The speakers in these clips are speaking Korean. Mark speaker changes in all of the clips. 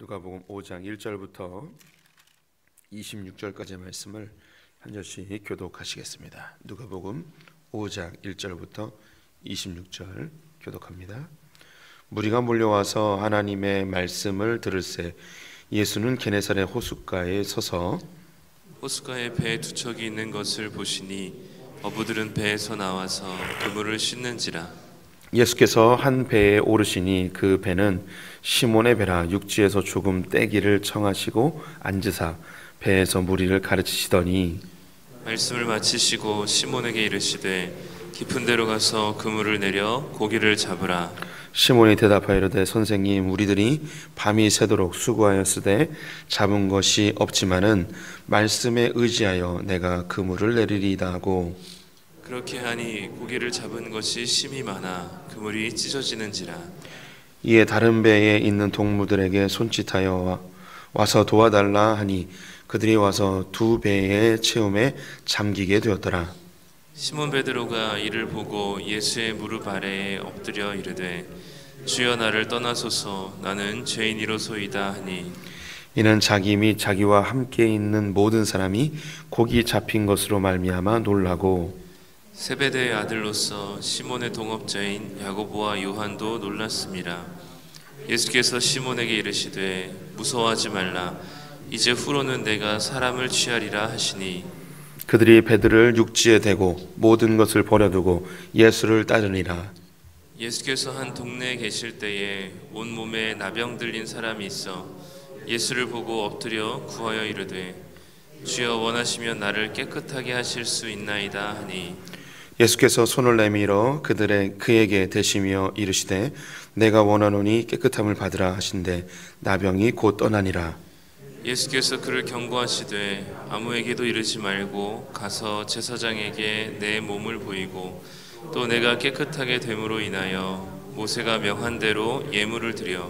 Speaker 1: 누가복음 5장 1절부터 26절까지의 말씀을 한 절씩 교독하시겠습니다. 누가복음 5장 1절부터 26절 교독합니다. 무리가 몰려와서 하나님의 말씀을 들을새 예수는 게네사렛 호숫가에 서서
Speaker 2: 호숫가에 배 두 척이 있는 것을 보시니 어부들은 배에서 나와서 그물을 씻는지라.
Speaker 1: 예수께서 한 배에 오르시니 그 배는 시몬의 배라. 육지에서 조금 떼기를 청하시고 앉으사 배에서 무리를 가르치시더니
Speaker 2: 말씀을 마치시고 시몬에게 이르시되 깊은 데로 가서 그물을 내려 고기를 잡으라.
Speaker 1: 시몬이 대답하여 이르되 선생님, 우리들이 밤이 새도록 수고하였으되 잡은 것이 없지만은 말씀에 의지하여 내가 그물을 내리리이다 하고,
Speaker 2: 그렇게 하니 고기를 잡은 것이 심히 많아 그물이 찢어지는지라.
Speaker 1: 이에 다른 배에 있는 동무들에게 손짓하여 와서 도와달라 하니 그들이 와서 두 배의 채움에 잠기게 되었더라.
Speaker 2: 시몬 베드로가 이를 보고 예수의 무릎 아래에 엎드려 이르되 주여, 나를 떠나소서, 나는 죄인이로소이다 하니,
Speaker 1: 이는 자기 및 자기와 함께 있는 모든 사람이 고기 잡힌 것으로 말미암아 놀라고,
Speaker 2: 세베대의 아들로서 시몬의 동업자인 야고보와 요한도 놀랐습니다. 예수께서 시몬에게 이르시되 무서워하지 말라, 이제 후로는 내가 사람을 취하리라 하시니,
Speaker 1: 그들이 배들을 육지에 대고 모든 것을 버려두고 예수를 따르니라.
Speaker 2: 예수께서 한 동네에 계실 때에 온몸에 나병 들린 사람이 있어 예수를 보고 엎드려 구하여 이르되 주여, 원하시면 나를 깨끗하게 하실 수 있나이다 하니,
Speaker 1: 예수께서 손을 내밀어 그에게 대시며 이르시되 내가 원하노니 깨끗함을 받으라 하신대 나병이 곧 떠나니라.
Speaker 2: 예수께서 그를 경고하시되 아무에게도 이르지 말고 가서 제사장에게 내 몸을 보이고 또 내가 깨끗하게 됨으로 인하여 모세가 명한 대로 예물을 드려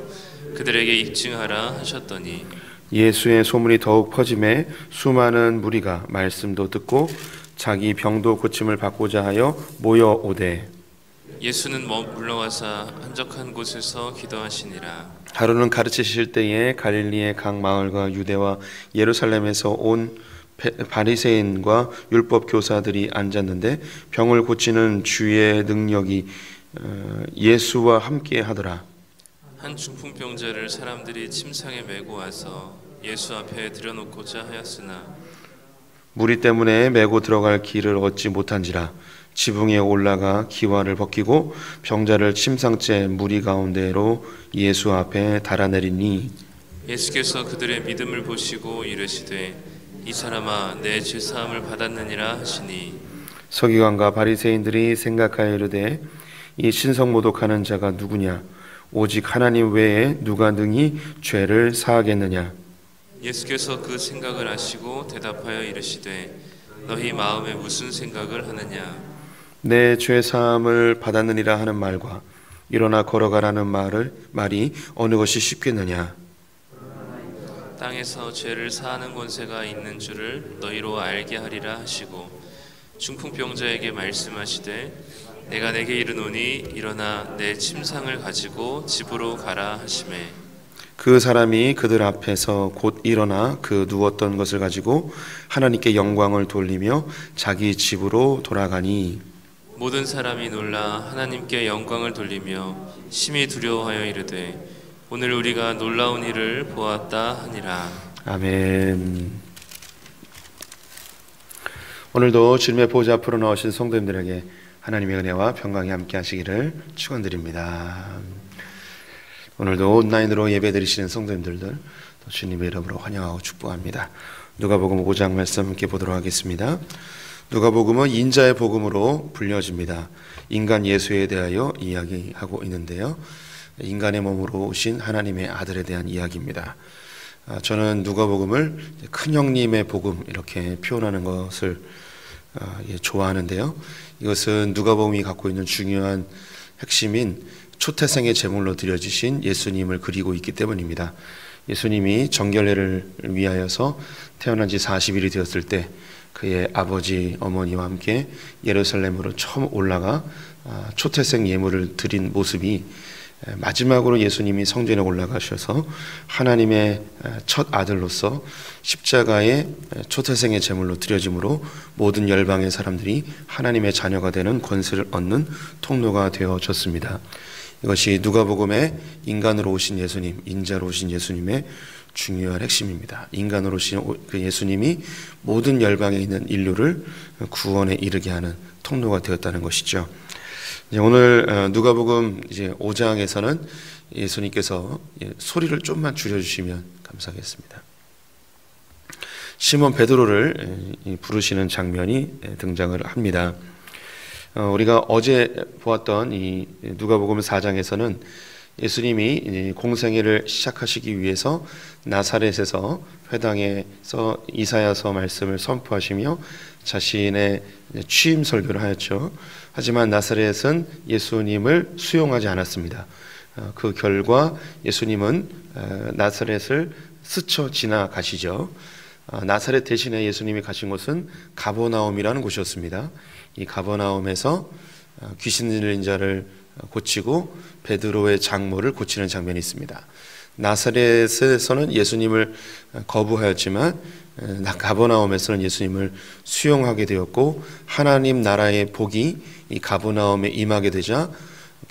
Speaker 2: 그들에게 입증하라 하셨더니,
Speaker 1: 예수의 소문이 더욱 퍼짐에 수많은 무리가 말씀도 듣고 자기 병도 고침을 받고자 하여 모여오되,
Speaker 2: 예수는 물러가사 한적한 곳에서 기도하시니라.
Speaker 1: 하루는 가르치실 때에 갈릴리의 각 마을과 유대와 예루살렘에서 온 바리새인과 율법 교사들이 앉았는데 병을 고치는 주의 능력이 예수와 함께 하더라.
Speaker 2: 한 중풍병자를 사람들이 침상에 메고 와서 예수 앞에 들여놓고자 하였으나
Speaker 1: 무리 때문에 메고 들어갈 길을 얻지 못한지라. 지붕에 올라가 기와를 벗기고 병자를 침상째 무리 가운데로 예수 앞에 달아내리니,
Speaker 2: 예수께서 그들의 믿음을 보시고 이르시되 이 사람아, 내 죄사함을 받았느니라 하시니,
Speaker 1: 서기관과 바리새인들이 생각하여 이르되 이 신성모독하는 자가 누구냐? 오직 하나님 외에 누가 능히 죄를 사하겠느냐?
Speaker 2: 예수께서 그 생각을 아시고 대답하여 이르시되 너희 마음에 무슨 생각을 하느냐?
Speaker 1: 내 죄사함을 받았느니라 하는 말과 일어나 걸어가라는 말이 어느 것이 쉽겠느냐?
Speaker 2: 땅에서 죄를 사하는 권세가 있는 줄을 너희로 알게 하리라 하시고, 중풍병자에게 말씀하시되 내가 내게 이르노니 일어나 내 침상을 가지고 집으로 가라 하시매,
Speaker 1: 그 사람이 그들 앞에서 곧 일어나 그 누웠던 것을 가지고 하나님께 영광을 돌리며 자기 집으로 돌아가니,
Speaker 2: 모든 사람이 놀라 하나님께 영광을 돌리며 심히 두려워하여 이르되 오늘 우리가 놀라운 일을 보았다 하니라.
Speaker 1: 아멘. 오늘도 주님의 보좌 앞으로 나오신 성도님들에게 하나님의 은혜와 평강이 함께 하시기를 축원드립니다. 오늘도 온라인으로 예배드리시는 성도님들도 주님의 이름으로 환영하고 축복합니다. 누가복음 5장 말씀 함께 보도록 하겠습니다. 누가복음은 인자의 복음으로 불려집니다. 인간 예수에 대하여 이야기하고 있는데요, 인간의 몸으로 오신 하나님의 아들에 대한 이야기입니다. 저는 누가복음을 큰 형님의 복음 이렇게 표현하는 것을 좋아하는데요, 이것은 누가복음이 갖고 있는 중요한 핵심인 초태생의 제물로 드려지신 예수님을 그리고 있기 때문입니다. 예수님이 정결례를 위하여서 태어난 지 40일이 되었을 때 그의 아버지 어머니와 함께 예루살렘으로 처음 올라가 초태생 예물을 드린 모습이 마지막으로 예수님이 성전에 올라가셔서 하나님의 첫 아들로서 십자가의 초태생의 제물로 드려짐으로 모든 열방의 사람들이 하나님의 자녀가 되는 권세를 얻는 통로가 되어졌습니다. 이것이 누가복음에 인간으로 오신 예수님, 인자로 오신 예수님의 중요한 핵심입니다. 인간으로 오신 그 예수님이 모든 열방에 있는 인류를 구원에 이르게 하는 통로가 되었다는 것이죠. 오늘 누가복음 이제 5장에서는 예수님께서 소리를 좀만 줄여주시면 감사하겠습니다. 시몬 베드로를 부르시는 장면이 등장을 합니다. 우리가 어제 보았던 이 누가복음 4장에서는 예수님이 공생애를 시작하시기 위해서 나사렛에서 회당에서 이사야서 말씀을 선포하시며 자신의 취임 설교를 하였죠. 하지만 나사렛은 예수님을 수용하지 않았습니다. 그 결과 예수님은 나사렛을 스쳐 지나가시죠. 나사렛 대신에 예수님이 가신 곳은 가버나움이라는 곳이었습니다. 이 가버나움에서 귀신 들린 자를 고치고 베드로의 장모를 고치는 장면이 있습니다. 나사렛에서는 예수님을 거부하였지만 가버나움에서는 예수님을 수용하게 되었고 하나님 나라의 복이 이 가버나움에 임하게 되자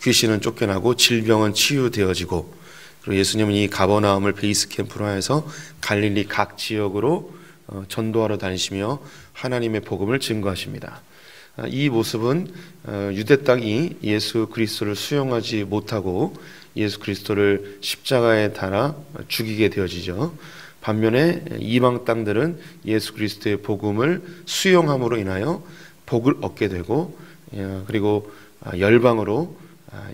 Speaker 1: 귀신은 쫓겨나고 질병은 치유되어지고 그리고 예수님은 이 가버나움을 베이스 캠프로 해서 갈릴리 각 지역으로 전도하러 다니시며 하나님의 복음을 증거하십니다. 이 모습은 유대 땅이 예수 그리스도를 수용하지 못하고 예수 그리스도를 십자가에 달아 죽이게 되어지죠. 반면에 이방 땅들은 예수 그리스도의 복음을 수용함으로 인하여 복을 얻게 되고 그리고 열방으로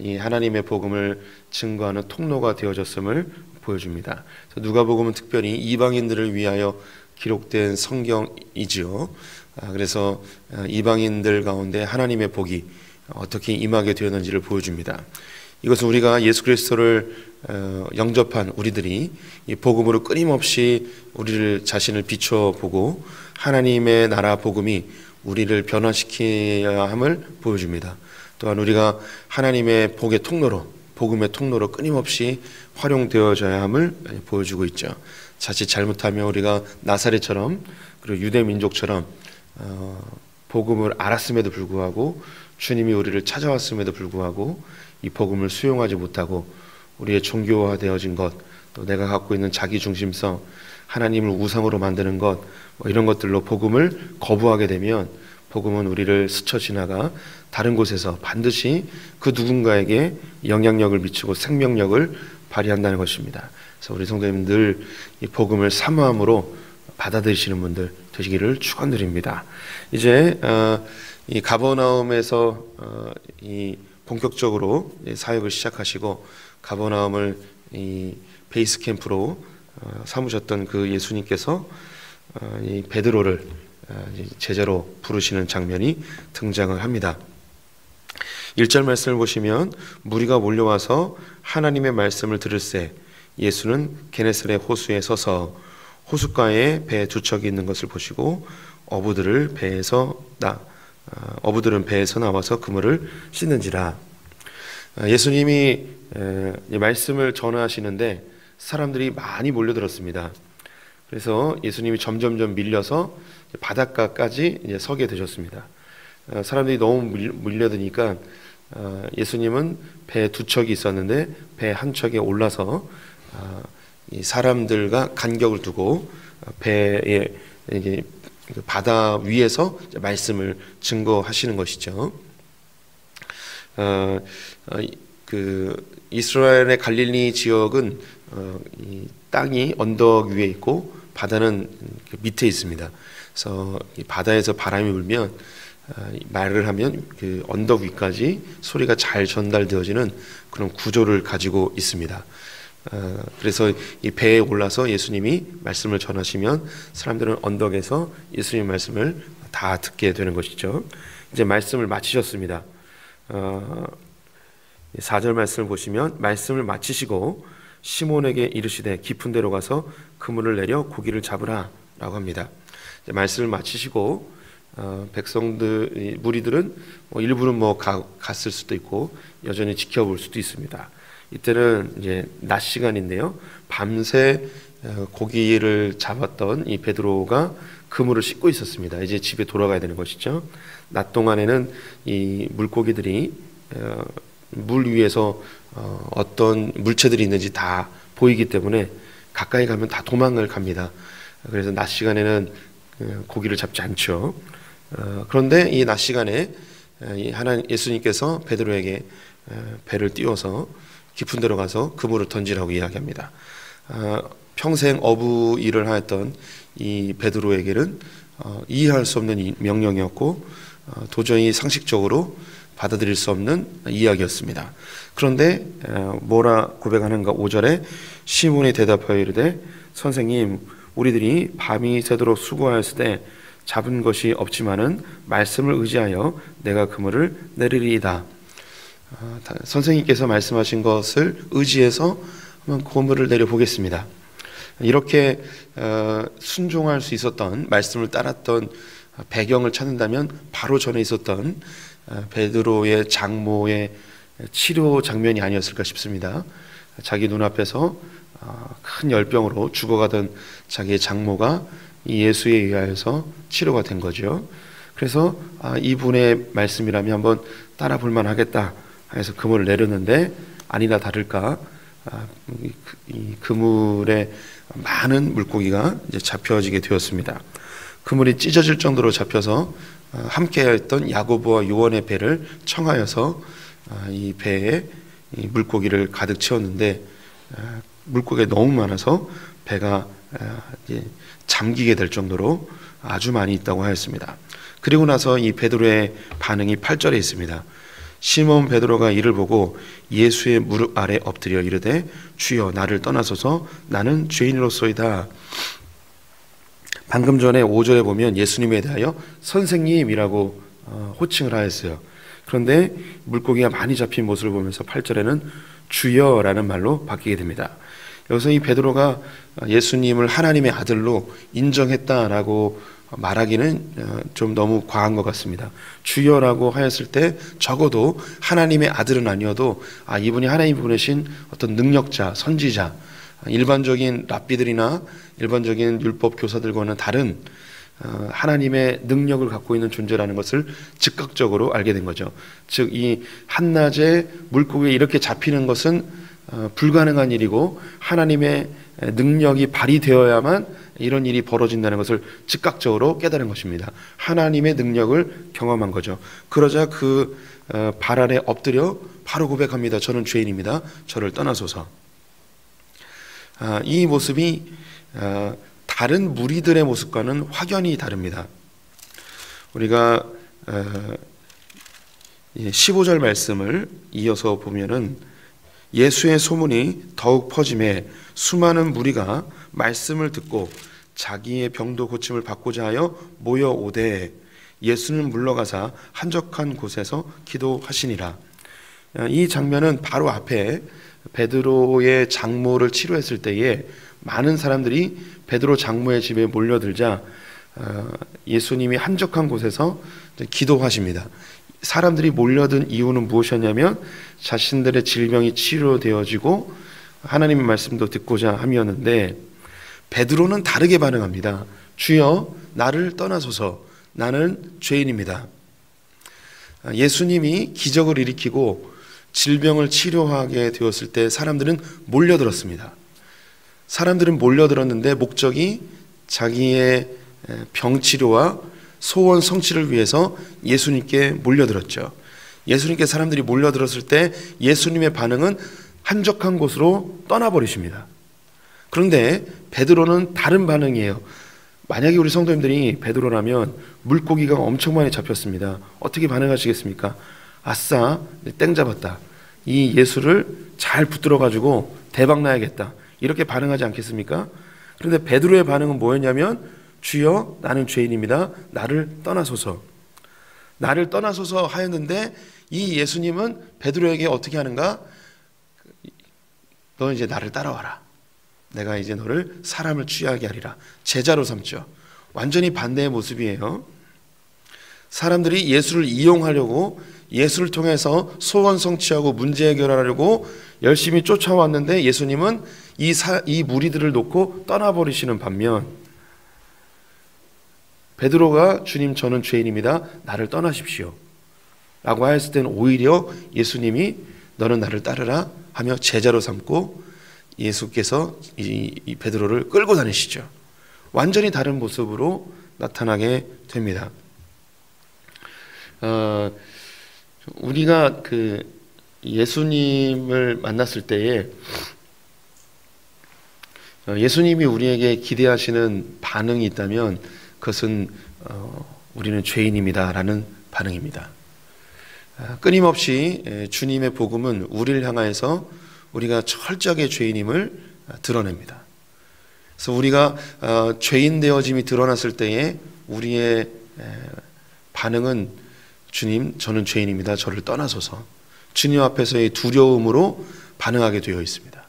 Speaker 1: 이 하나님의 복음을 증거하는 통로가 되어졌음을 보여줍니다. 누가복음은 특별히 이방인들을 위하여 기록된 성경이지요. 그래서 이방인들 가운데 하나님의 복이 어떻게 임하게 되었는지를 보여줍니다. 이것은 우리가 예수 그리스도를 영접한 우리들이 이 복음으로 끊임없이 우리를 자신을 비춰보고 하나님의 나라 복음이 우리를 변화시켜야 함을 보여줍니다. 또한 우리가 하나님의 복의 통로로 복음의 통로로 끊임없이 활용되어져야 함을 보여주고 있죠. 자칫 잘못하면 우리가 나사렛처럼 그리고 유대 민족처럼 복음을 알았음에도 불구하고 주님이 우리를 찾아왔음에도 불구하고 이 복음을 수용하지 못하고 우리의 종교화되어진 것, 또 내가 갖고 있는 자기 중심성, 하나님을 우상으로 만드는 것, 이런 것들로 복음을 거부하게 되면 복음은 우리를 스쳐 지나가 다른 곳에서 반드시 그 누군가에게 영향력을 미치고 생명력을 발휘한다는 것입니다. 그래서 우리 성도님 늘 이 복음을 사모함으로 받아들이시는 분들 되시기를 축원드립니다. 이제 이 가버나움에서 이 본격적으로 사역을 시작하시고 가버나움을 이 베이스 캠프로 삼으셨던 그 예수님께서 이 베드로를 제자로 부르시는 장면이 등장을 합니다. 1절 말씀을 보시면 무리가 몰려와서 하나님의 말씀을 들을새 예수는 게네사렛 호수에 서서 호숫가에 배 두 척이 있는 것을 보시고 어부들은 배에서 나와서 그물을 씻는지라. 예수님이 말씀을 전하시는데 사람들이 많이 몰려들었습니다. 그래서 예수님이 점점점 밀려서 바닷가까지 이제 서게 되셨습니다. 사람들이 너무 밀려드니까 예수님은 배 두 척이 있었는데 배 한 척에 올라서 이 사람들과 간격을 두고 배의 이제 바다 위에서 말씀을 증거하시는 것이죠. 그 이스라엘의 갈릴리 지역은 이 땅이 언덕 위에 있고 바다는 밑에 있습니다. 그래서 이 바다에서 바람이 불면 말을 하면 그 언덕 위까지 소리가 잘 전달되어지는 그런 구조를 가지고 있습니다. 그래서 이 배에 올라서 예수님이 말씀을 전하시면 사람들은 언덕에서 예수님의 말씀을 다 듣게 되는 것이죠. 이제 말씀을 마치셨습니다. 4절 말씀을 보시면 말씀을 마치시고 시몬에게 이르시되 깊은 데로 가서 그물을 내려 고기를 잡으라 라고 합니다. 이제 말씀을 마치시고 백성들 무리들은 일부는 갔을 수도 있고 여전히 지켜볼 수도 있습니다. 이때는 이제 낮 시간인데요. 밤새 고기를 잡았던 이 베드로가 그물을 씻고 있었습니다. 이제 집에 돌아가야 되는 것이죠. 낮 동안에는 이 물고기들이 물 위에서 어떤 물체들이 있는지 다 보이기 때문에 가까이 가면 다 도망을 갑니다. 그래서 낮 시간에는 고기를 잡지 않죠. 그런데 이 낮 시간에 예수님께서 베드로에게 배를 띄워서 깊은 데로 가서 그물을 던지라고 이야기합니다. 평생 어부 일을 하였던 이 베드로에게는 이해할 수 없는 명령이었고 도저히 상식적으로 받아들일 수 없는 이야기였습니다. 그런데 뭐라 고백하는가? 5절에 시몬이 대답하여 이르되 선생님, 우리들이 밤이 새도록 수고하였으되 잡은 것이 없지만은 말씀을 의지하여 내가 그물을 내리리이다. 선생님께서 말씀하신 것을 의지해서 한번 그물을 내려보겠습니다. 이렇게 순종할 수 있었던, 말씀을 따랐던 배경을 찾는다면 바로 전에 있었던 베드로의 장모의 치료 장면이 아니었을까 싶습니다. 자기 눈앞에서 큰 열병으로 죽어가던 자기의 장모가 예수에 의하여서 치료가 된 거죠. 그래서 이분의 말씀이라면 한번 따라 볼만 하겠다 해서 그물을 내렸는데 아니나 다를까 이 그물에 많은 물고기가 이제 잡혀지게 되었습니다. 그물이 찢어질 정도로 잡혀서 함께했던 야고보와 요한의 배를 청하여서 이 배에 이 물고기를 가득 채웠는데 물고기가 너무 많아서 배가 이제 잠기게 될 정도로 아주 많이 있다고 하였습니다. 그리고 나서 이 베드로의 반응이 8절에 있습니다. 시몬 베드로가 이를 보고 예수의 무릎 아래 엎드려 이르되 주여 나를 떠나소서 나는 죄인으로소이다. 방금 전에 5절에 보면 예수님에 대하여 선생님이라고 호칭을 하였어요. 그런데 물고기가 많이 잡힌 모습을 보면서 8절에는 주여라는 말로 바뀌게 됩니다. 여기서 이 베드로가 예수님을 하나님의 아들로 인정했다라고 말하기는 좀 너무 과한 것 같습니다. 주여라고 하였을 때 적어도 하나님의 아들은 아니어도 이분이 하나님 보내신 어떤 능력자, 선지자, 일반적인 랍비들이나 일반적인 율법 교사들과는 다른 하나님의 능력을 갖고 있는 존재라는 것을 즉각적으로 알게 된 거죠. 즉 이 한낮에 물고기에 이렇게 잡히는 것은 불가능한 일이고 하나님의 능력이 발휘되어야만 이런 일이 벌어진다는 것을 즉각적으로 깨달은 것입니다. 하나님의 능력을 경험한 거죠. 그러자 그 발 아래 엎드려 바로 고백합니다. 저는 죄인입니다. 저를 떠나소서. 이 모습이 다른 무리들의 모습과는 확연히 다릅니다. 우리가 15절 말씀을 이어서 보면은 예수의 소문이 더욱 퍼짐에 수많은 무리가 말씀을 듣고 자기의 병도 고침을 받고자 하여 모여오되 예수는 물러가사 한적한 곳에서 기도하시니라. 이 장면은 바로 앞에 베드로의 장모를 치료했을 때에 많은 사람들이 베드로 장모의 집에 몰려들자 예수님이 한적한 곳에서 기도하십니다. 사람들이 몰려든 이유는 무엇이었냐면 자신들의 질병이 치료되어지고 하나님의 말씀도 듣고자 함이었는데 베드로는 다르게 반응합니다. 주여 나를 떠나소서 나는 죄인입니다. 예수님이 기적을 일으키고 질병을 치료하게 되었을 때 사람들은 몰려들었습니다. 사람들은 몰려들었는데 목적이 자기의 병치료와 소원 성취를 위해서 예수님께 몰려들었죠. 예수님께 사람들이 몰려들었을 때 예수님의 반응은 한적한 곳으로 떠나버리십니다. 그런데 베드로는 다른 반응이에요. 만약에 우리 성도님들이 베드로라면 물고기가 엄청 많이 잡혔습니다. 어떻게 반응하시겠습니까? 아싸, 땡 잡았다. 이 예수를 잘 붙들어 가지고 대박 나야겠다. 이렇게 반응하지 않겠습니까? 그런데 베드로의 반응은 뭐였냐면 주여 나는 죄인입니다. 나를 떠나소서. 나를 떠나소서 하였는데 이 예수님은 베드로에게 어떻게 하는가? 너 이제 나를 따라와라. 내가 이제 너를 사람을 취하게 하리라. 제자로 삼죠. 완전히 반대의 모습이에요. 사람들이 예수를 이용하려고 예수를 통해서 소원 성취하고 문제 해결하려고 열심히 쫓아왔는데 예수님은 이 무리들을 놓고 떠나버리시는 반면 베드로가 주님 저는 죄인입니다. 나를 떠나십시오. 라고 하였을 때는 오히려 예수님이 너는 나를 따르라 하며 제자로 삼고 예수께서 이 베드로를 끌고 다니시죠. 완전히 다른 모습으로 나타나게 됩니다. 우리가 그 예수님을 만났을 때에 예수님이 우리에게 기대하시는 반응이 있다면 그것은 우리는 죄인입니다 라는 반응입니다. 끊임없이 주님의 복음은 우리를 향하여서 우리가 철저하게 죄인임을 드러냅니다. 그래서 우리가 죄인 되어짐이 드러났을 때에 우리의 반응은 주님 저는 죄인입니다. 저를 떠나소서. 주님 앞에서의 두려움으로 반응하게 되어 있습니다.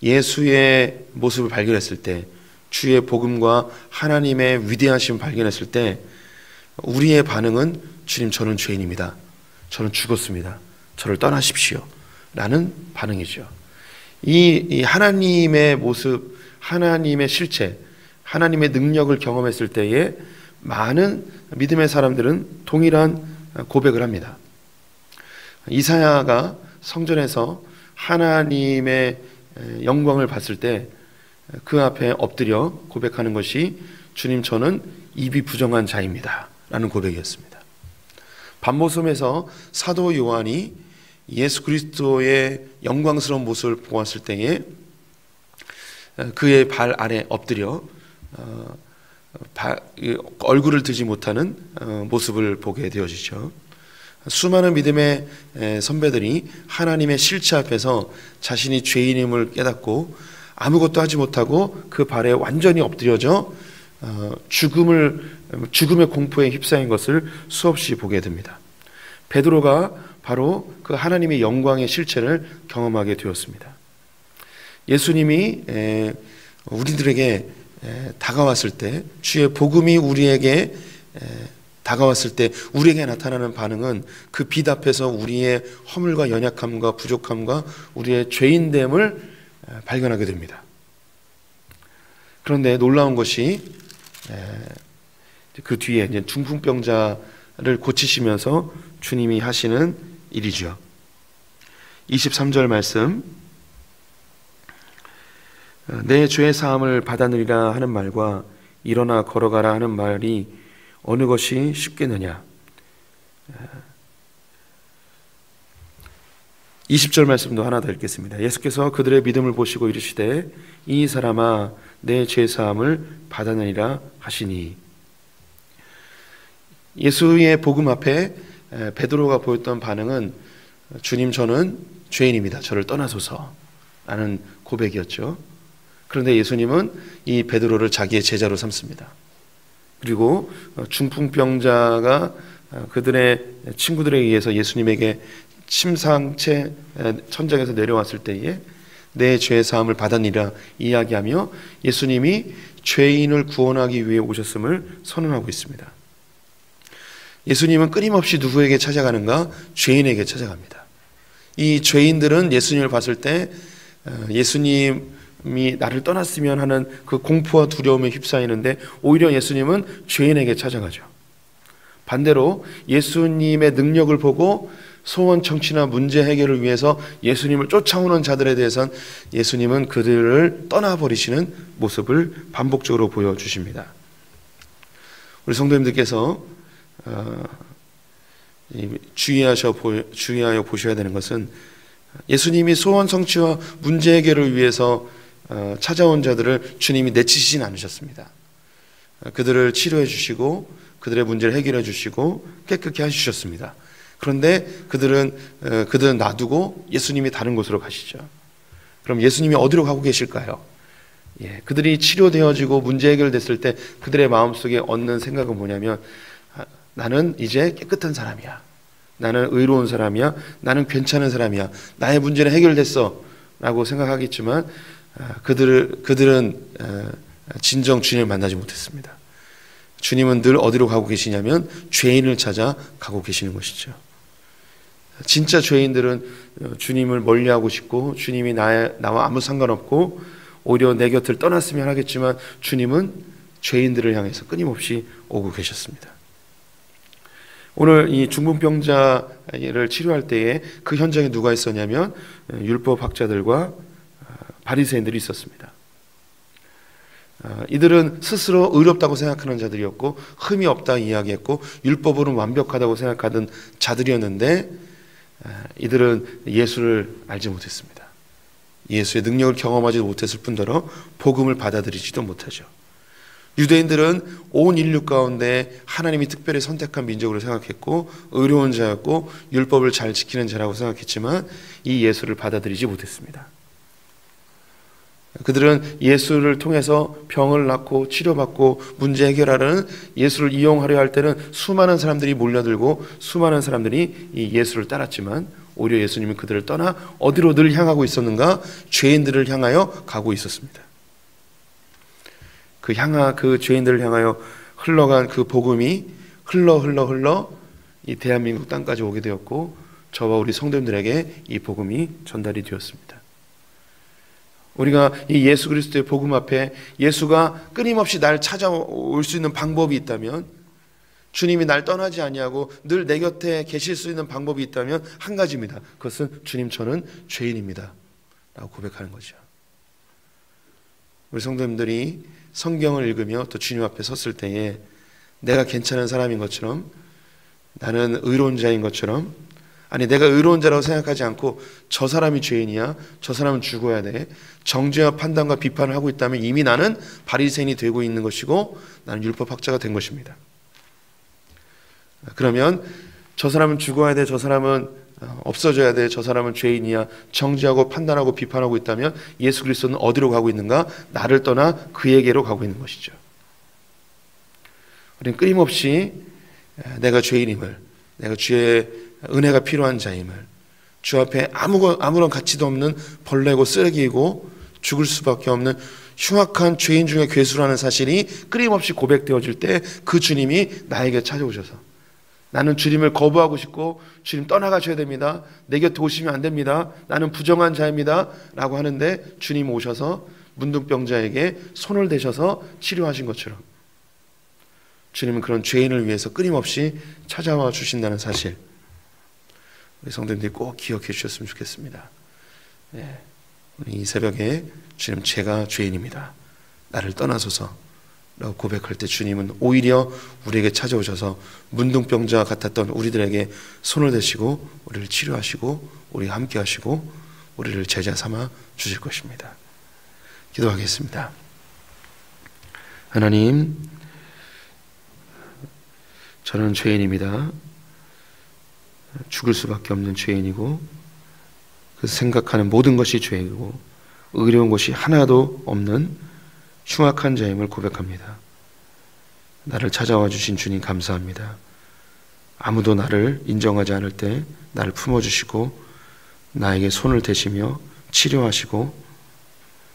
Speaker 1: 예수의 모습을 발견했을 때 주의 복음과 하나님의 위대하심을 발견했을 때 우리의 반응은 주님 저는 죄인입니다. 저는 죽었습니다. 저를 떠나십시오. 라는 반응이죠. 이 하나님의 모습, 하나님의 실체, 하나님의 능력을 경험했을 때에 많은 믿음의 사람들은 동일한 고백을 합니다. 이사야가 성전에서 하나님의 영광을 봤을 때 그 앞에 엎드려 고백하는 것이 주님 저는 입이 부정한 자입니다 라는 고백이었습니다. 반모섬에서 사도 요한이 예수 그리스도의 영광스러운 모습을 보았을 때에 그의 발 아래 엎드려 얼굴을 들지 못하는 모습을 보게 되어지죠. 수많은 믿음의 선배들이 하나님의 실체 앞에서 자신이 죄인임을 깨닫고 아무것도 하지 못하고 그 발에 완전히 엎드려져 죽음의 공포에 휩싸인 것을 수없이 보게 됩니다. 베드로가 바로 그 하나님의 영광의 실체를 경험하게 되었습니다. 예수님이 우리들에게 다가왔을 때 주의 복음이 우리에게 다가왔을 때 우리에게 나타나는 반응은 그 빛 앞에서 우리의 허물과 연약함과 부족함과 우리의 죄인됨을 발견하게 됩니다. 그런데 놀라운 것이 그 뒤에 이제 중풍병자를 고치시면서 주님이 하시는 일이죠. 23절 말씀 내 죄의 사함을 받아들이라 하는 말과 일어나 걸어가라 하는 말이 어느 것이 쉽겠느냐. 20절 말씀도 하나 더 읽겠습니다. 예수께서 그들의 믿음을 보시고 이르시되 이 사람아 내 죄사함을 받아내리라 하시니. 예수의 복음 앞에 베드로가 보였던 반응은 주님 저는 죄인입니다. 저를 떠나소서 라는 고백이었죠. 그런데 예수님은 이 베드로를 자기의 제자로 삼습니다. 그리고 중풍병자가 그들의 친구들에 의해서 예수님에게 침상채 천장에서 내려왔을 때에 내 죄의 사함을 받아니라 이야기하며 예수님이 죄인을 구원하기 위해 오셨음을 선언하고 있습니다. 예수님은 끊임없이 누구에게 찾아가는가? 죄인에게 찾아갑니다. 이 죄인들은 예수님을 봤을 때 예수님이 나를 떠났으면 하는 그 공포와 두려움에 휩싸이는데 오히려 예수님은 죄인에게 찾아가죠. 반대로 예수님의 능력을 보고 소원 청취나 문제 해결을 위해서 예수님을 쫓아오는 자들에 대해서는 예수님은 그들을 떠나버리시는 모습을 반복적으로 보여주십니다. 우리 성도님들께서 주의하여 보셔야 되는 것은 예수님이 소원 성취와 문제 해결을 위해서 찾아온 자들을 주님이 내치시진 않으셨습니다. 그들을 치료해 주시고 그들의 문제를 해결해 주시고 깨끗게 해주셨습니다. 그런데 그들은 놔두고 예수님이 다른 곳으로 가시죠. 그럼 예수님이 어디로 가고 계실까요? 그들이 치료되어지고 문제 해결됐을 때 그들의 마음속에 얻는 생각은 뭐냐면 나는 이제 깨끗한 사람이야. 나는 의로운 사람이야. 나는 괜찮은 사람이야. 나의 문제는 해결됐어 라고 주님은 늘 어디로 가고 계시냐면 죄인을 찾아 가고 계시는 것이죠. 진짜 죄인들은 주님을 멀리하고 싶고 주님이 나와 아무 상관없고 오히려 내 곁을 떠났으면 하겠지만 주님은 죄인들을 향해서 끊임없이 오고 계셨습니다. 오늘 이 중풍병자를 치료할 때에 그 현장에 누가 있었냐면 율법학자들과 바리새인들이 있었습니다. 이들은 스스로 의롭다고 생각하는 자들이었고 흠이 없다 이야기했고 율법으로는 완벽하다고 생각하던 자들이었는데 이들은 예수를 알지 못했습니다. 예수의 능력을 경험하지 못했을 뿐더러 복음을 받아들이지도 못하죠. 유대인들은 온 인류 가운데 하나님이 특별히 선택한 민족으로 생각했고 의로운 자였고 율법을 잘 지키는 자라고 생각했지만 이 예수를 받아들이지 못했습니다. 그들은 예수를 통해서 병을 낫고 치료받고 문제 해결하려는 예수를 이용하려 할 때는 수많은 사람들이 몰려들고 수많은 사람들이 이 예수를 따랐지만 오히려 예수님은 그들을 떠나 어디로 늘 향하고 있었는가? 죄인들을 향하여 가고 있었습니다. 그 죄인들을 향하여 흘러간 그 복음이 흘러 이 대한민국 땅까지 오게 되었고 저와 우리 성도님들에게 이 복음이 전달이 되었습니다. 우리가 이 예수 그리스도의 복음 앞에 예수가 끊임없이 날 찾아올 수 있는 방법이 있다면, 주님이 날 떠나지 아니하고 늘 내 곁에 계실 수 있는 방법이 있다면 한 가지입니다. 그것은 주님 저는 죄인입니다 라고 고백하는 거죠. 우리 성도님들이 성경을 읽으며 또 주님 앞에 섰을 때에 내가 괜찮은 사람인 것처럼, 나는 의로운 자인 것처럼, 아니 내가 의로운 자라고 생각하지 않고 저 사람이 죄인이야, 저 사람은 죽어야 돼, 정죄와 판단과 비판을 하고 있다면 이미 나는 바리새인이 되고 있는 것이고 나는 율법학자가 된 것입니다. 그러면 저 사람은 죽어야 돼, 저 사람은 없어져야 돼, 저 사람은 죄인이야, 정죄하고 판단하고 비판하고 있다면 예수 그리스도는 어디로 가고 있는가? 나를 떠나 그에게로 가고 있는 것이죠. 우리는 끊임없이 내가 죄인임을, 내가 주의 은혜가 필요한 자임을, 주 앞에 아무런 가치도 없는 벌레고 쓰레기이고 죽을 수밖에 없는 흉악한 죄인 중에 괴수라는 사실이 끊임없이 고백되어질 때 그 주님이 나에게 찾아오셔서 나는 주님을 거부하고 싶고 주님 떠나가셔야 됩니다, 내 곁에 오시면 안 됩니다, 나는 부정한 자입니다 라고 하는데 주님 오셔서 문둥병자에게 손을 대셔서 치료하신 것처럼 주님은 그런 죄인을 위해서 끊임없이 찾아와 주신다는 사실, 우리 성도님들이 꼭 기억해 주셨으면 좋겠습니다. 이 새벽에 주님 제가 죄인입니다, 나를 떠나소서 라고 고백할 때 주님은 오히려 우리에게 찾아오셔서 문둥병자 같았던 우리들에게 손을 대시고 우리를 치료하시고 우리와 함께 하시고 우리를 제자 삼아 주실 것입니다. 기도하겠습니다. 하나님, 저는 죄인입니다. 죽을 수밖에 없는 죄인이고 그 생각하는 모든 것이 죄이고 의로운 것이 하나도 없는 흉악한 자임을 고백합니다. 나를 찾아와 주신 주님 감사합니다. 아무도 나를 인정하지 않을 때 나를 품어주시고 나에게 손을 대시며 치료하시고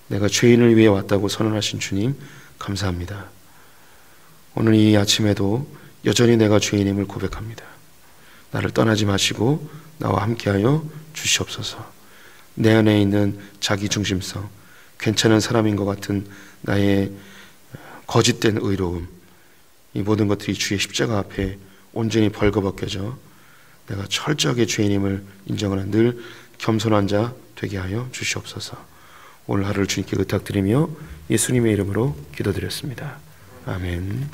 Speaker 1: 내가 죄인을 위해 왔다고 선언하신 주님 감사합니다. 오늘 이 아침에도 여전히 내가 죄인임을 고백합니다. 나를 떠나지 마시고 나와 함께하여 주시옵소서. 내 안에 있는 자기중심성, 괜찮은 사람인 것 같은 나의 거짓된 의로움, 이 모든 것들이 주의 십자가 앞에 온전히 벌거벗겨져 내가 철저하게 죄인임을 인정하는 늘 겸손한 자 되게 하여 주시옵소서. 오늘 하루를 주님께 의탁드리며 예수님의 이름으로 기도드렸습니다. 아멘.